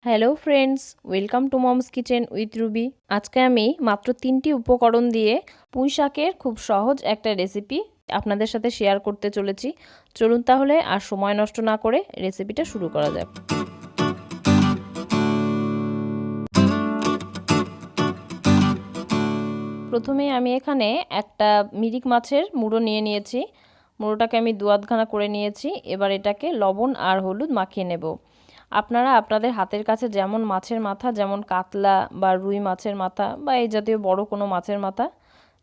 Hello friends, welcome to moms kitchen with Ruby. আজকে আমি মাত্র 3টি উপকরণ দিয়ে পুঁই শাকের খুব সহজ একটা রেসিপি আপনাদের সাথে শেয়ার করতে চলেছি। চলুন তাহলে আর সময় নষ্ট না করে রেসিপিটা শুরু করা যাক। প্রথমে আমি এখানে একটা মিরিক মাছের মুড়ো নিয়ে নিয়েছি। মুড়োটাকে আমি 2 আধখানা করে নিয়েছি। এবার এটাকে লবণ আর হলুদ মাখিয়ে নেব। আপনারা আপনাদের হাতের কাছে যেমন মাছের মাথা, যেমন কাতলা বা রুই মাছের মাথা বা এই জাতীয় বড় কোনো মাছের মাথা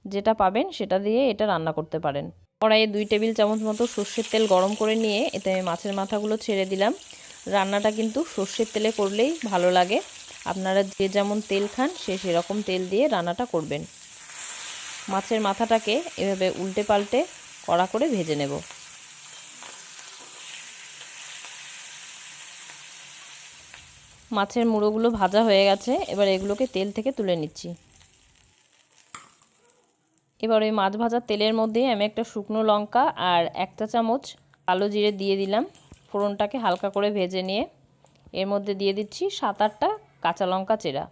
যেটা পাবেন সেটা দিয়ে এটা রান্না করতে পারেন। কড়াইয়ে 2 টেবিল চামচ মতো সর্ষের তেল গরম করে নিয়ে এতে আমি মাছের মাথাগুলো ছেড়ে দিলাম। রান্নাটা কিন্তু সর্ষের তেলে করলেই ভালো লাগে। আপনারা যে যেমন তেল খান সেরকম তেল দিয়ে রান্নাটা করবেন। মাছের মাথাটাকে এভাবে উল্টে পাল্টে কড়া করে ভেজে নেব। মাছের মুড়োগুলো ভাজা হয়ে গেছে। এবার এগুলোকে তেল থেকে তুলে নিচ্ছি। এবার ওই মাছ ভাজার তেলের মধ্যে আমি একটা শুকনো লঙ্কা আর 1 চা চামচ কালো জিরে দিয়ে দিলাম। ফোড়নটাকে হালকা করে ভেজে নিয়ে এর মধ্যে দিয়ে দিচ্ছি 7-8টা কাঁচা লঙ্কা চেরা।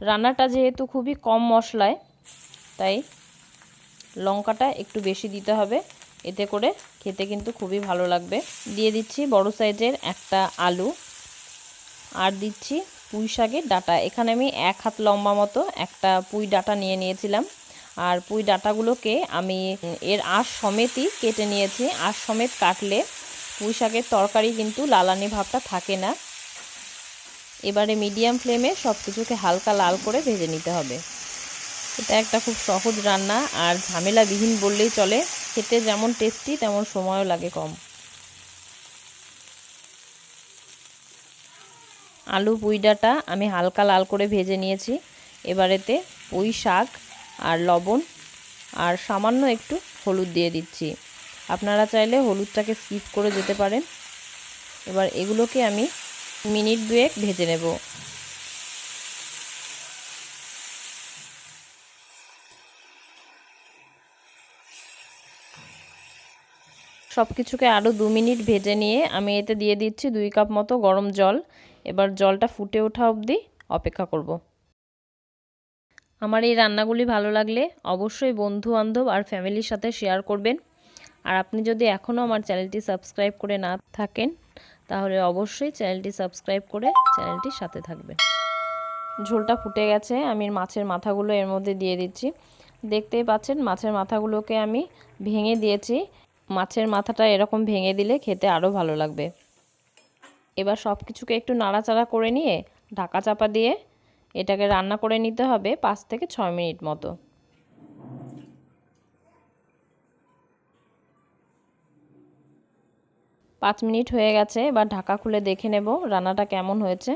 রান্নাটা যেহেতু খুবই কম মশলায়, তাই লঙ্কাটা একটু বেশি দিতে হবে, এতে করে খেতে কিন্তু খুবই ভালো লাগবে। দিয়ে দিচ্ছি বড় সাইজের একটা আলু আর দিচ্ছি পুঁই শাকের ডাঁটা। এখানে আমি 1 হাত লম্বা মতো একটা পুঁই ডাঁটা নিয়েছিলাম। আর পুঁই ডাঁটাগুলোকে আমি এর আঁশ সমেতই কেটে নিয়েছি। আঁশ সমেত কাটলে পুঁই শাকের তরকারি কিন্তু লালানি ভাবটা থাকে না। এবারে মিডিয়াম ফ্লেমে সব কিছুকে হালকা লাল করে ভেজে নিতে হবে। এটা একটা খুব সহজ রান্না আর ঝামেলাবিহীন বললেই চলে। খেতে যেমন টেস্টি তেমন সময়ও লাগে কম। আলু পুঁই ডাঁটা আমি হালকা লাল করে ভেজে নিয়েছি। এবারেতে পুঁই শাক আর লবণ আর সামান্য একটু হলুদ দিয়ে দিচ্ছি। আপনারা চাইলে হলুদটাকে স্কিপ করে যেতে পারেন। এবার এগুলোকে আমি মিনিট 2 ভেজে নেব। সব কিছুকে আরও 2 মিনিট ভেজে নিয়ে আমি এতে দিয়ে দিচ্ছি 2 কাপ মতো গরম জল। এবার জলটা ফুটে ওঠা অবধি অপেক্ষা করব। আমার এই রান্নাগুলি ভালো লাগলে অবশ্যই বন্ধু বান্ধব আর ফ্যামিলির সাথে শেয়ার করবেন। আর আপনি যদি এখনও আমার চ্যানেলটি সাবস্ক্রাইব করে না থাকেন তাহলে অবশ্যই চ্যানেলটি সাবস্ক্রাইব করে চ্যানেলটির সাথে থাকবেন। ঝোলটা ফুটে গেছে। আমি মাছের মাথাগুলো এর মধ্যে দিয়ে দিচ্ছি। দেখতেই পাচ্ছেন মাছের মাথাগুলোকে আমি ভেঙে দিয়েছি। মাছের মাথাটা এরকম ভেঙে দিলে খেতে আরও ভালো লাগবে। এবার সব কিছুকে একটু নাড়াচাড়া করে নিয়ে ঢাকা চাপা দিয়ে এটাকে রান্না করে নিতে হবে 5 থেকে 6 মিনিট মতো। পাঁচ মিনিট হয়ে গেছে। এবার ঢাকা খুলে দেখে নেব রান্নাটা কেমন হয়েছে।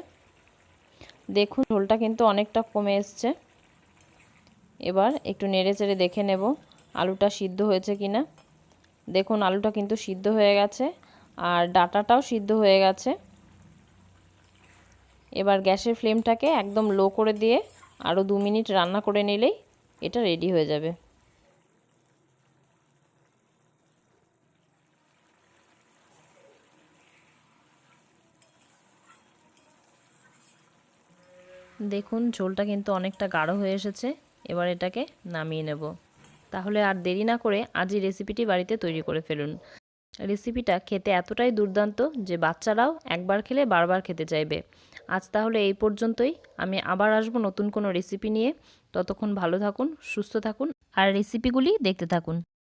দেখুন ঝোলটা কিন্তু অনেকটা কমে এসছে। এবার একটু নেড়ে চেড়ে দেখে নেব আলুটা সিদ্ধ হয়েছে কিনা। দেখুন আলুটা কিন্তু সিদ্ধ হয়ে গেছে আর ডাঁটাটাও সিদ্ধ হয়ে গেছে। এবার গ্যাসের ফ্লেমটাকে একদম লো করে দিয়ে আরও 2 মিনিট রান্না করে নিলেই এটা রেডি হয়ে যাবে। দেখুন ঝোলটা কিন্তু অনেকটা গাঢ় হয়ে এসেছে। এবার এটাকে নামিয়ে নেব। তাহলে আর দেরি না করে আজই রেসিপিটি বাড়িতে তৈরি করে ফেলুন। রেসিপিটা খেতে এতটাই দুর্দান্ত যে বাচ্চারাও একবার খেলে বারবার খেতে চাইবে। আজ তাহলে এই পর্যন্তই। আমি আবার আসবো নতুন কোনো রেসিপি নিয়ে। ততক্ষণ ভালো থাকুন, সুস্থ থাকুন আর রেসিপিগুলি দেখতে থাকুন।